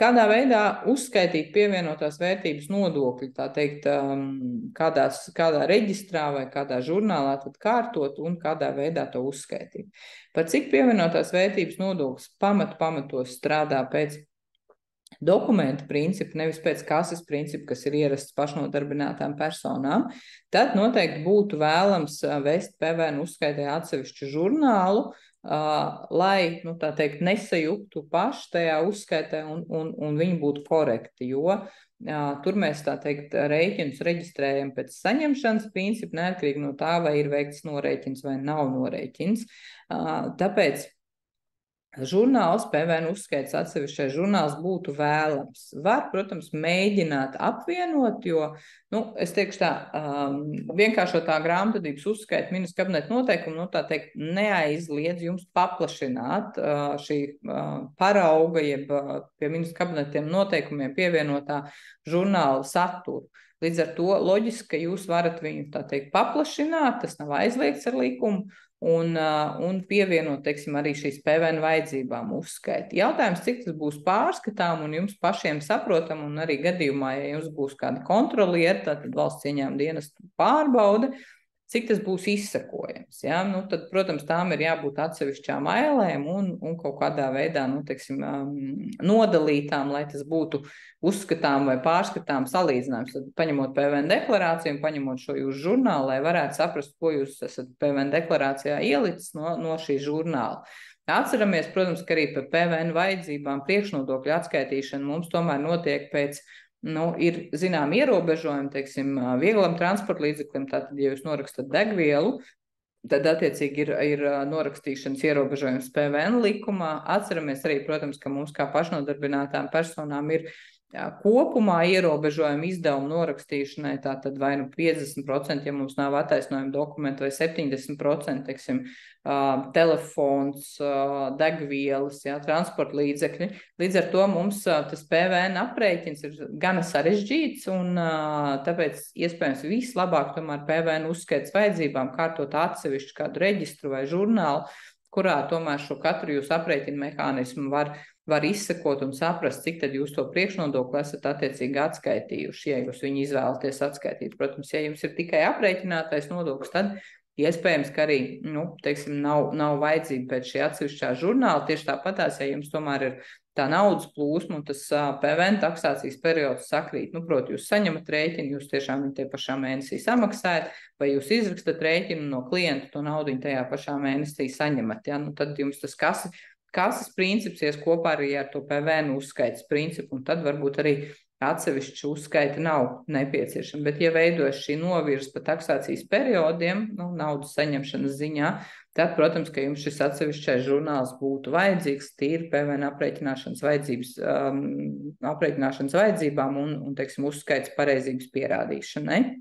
Kādā veidā uzskaitīt pievienotās vērtības nodokļu, tā teikt, kādā reģistrā vai kādā žurnālā tad kārtot un kādā veidā to uzskaitīt. Par cik pievienotās vērtības nodoklis pamatos strādā pēc dokumenta principu, nevis pēc kases principu, kas ir ierasts pašnodarbinātām personām, tad noteikti būtu vēlams vest PVN uzskaitē atsevišķu žurnālu, lai, nu, tā teikt, nesajuktu paši tajā uzskaitē un viņi būtu korekti, jo tur mēs, tā teikt, rēķinus reģistrējam pēc saņemšanas principu, neatkarīgi no tā, vai ir veikts norēķins vai nav norēķins. Tāpēc žurnāls, PVN uzskaits atsevišķais žurnāls būtu vēlams. Var, protams, mēģināt apvienot, jo, nu, es teikšu tā, vienkāršotā grāmatvedības uzskaita ministra kabineta noteikumu, nu, tā teikt, neaizliedz jums paplašināt šī parauga, jeb pie ministra kabinetiem noteikumiem pievienotā žurnāla saturu. Līdz ar to loģiski, ka jūs varat viņu, tā teikt, paplašināt, tas nav aizliegts ar likumu, un pievienot, teiksim, arī šīs PVN vajadzībām uzskaiti. Jautājums, cik tas būs pārskatām un jums pašiem saprotam, un arī gadījumā, ja jums būs kādi kontrolieri, tad valsts ieņēmuma dienesta pārbaude, cik tas būs izsakojams. Ja? Nu, tad, protams, tām ir jābūt atsevišķām ailēm un kaut kādā veidā, nu, teiksim, nodalītām, lai tas būtu uzskatām vai pārskatām salīdzinājums. Tad paņemot PVN deklarāciju un paņemot šo jūsu žurnālu, lai varētu saprast, ko jūs esat PVN deklarācijā ielicis no šī žurnāla. Atceramies, protams, ka arī par PVN vajadzībām priekšnodokļu atskaitīšana mums tomēr notiek pēc ir zinām ierobežojumi, teiksim, vieglam transporta līdzeklim, tātad, ja jūs norakstat degvielu, tad attiecīgi ir norakstīšanas ierobežojums PVN likumā. Atceramies arī, protams, ka mums kā pašnodarbinātām personām ir kopumā ierobežojumi izdevumu norakstīšanai, tātad vai nu 50%, ja mums nav attaisnojuma dokumenti, vai 70%, teiksim, telefons, degvielas, transporta līdzekļi. Līdz ar to mums tas PVN aprēķins ir gana sarežģīts, un tāpēc iespējams vislabāk tomēr PVN uzskaits vajadzībām kārtot atsevišķu kādu reģistru vai žurnālu, kurā tomēr šo katru jūsu aprēķinu mehānismu var izsekot un saprast, cik tad jūs to priekšnodokli esat attiecīgi atskaitījuši, ja jūs viņu izvēlaties atskaitīt. Protams, ja jums ir tikai aprēķinātais nodoklis, tad iespējams, ka arī, teiksim, nav vajadzība pēc šī atsevišķā žurnāla. Tieši tāpatās, ja jums tomēr ir tā naudas plūsma un tas PVN taksācijas periods sakrīt, proti, jūs saņemat rēķinu, jūs tiešām viņu tie pašā mēnesī samaksājat, vai jūs izrakstat rēķinu no klienta, to naudu tajā pašā mēnesī saņemat, tad jums tas kases princips ies kopā arī ar to PVN uzskaitas principu, un tad varbūt arī atsevišķi uzskaita nav nepieciešama. Bet, ja veidojas šī novirze pa taksācijas periodiem, naudas saņemšanas ziņā, tad, protams, ka jums šis atsevišķais žurnāls būtu vajadzīgs tīri PVN aprēķināšanas vajadzībām un teiksim, uzskaits pareizības pierādīšanai.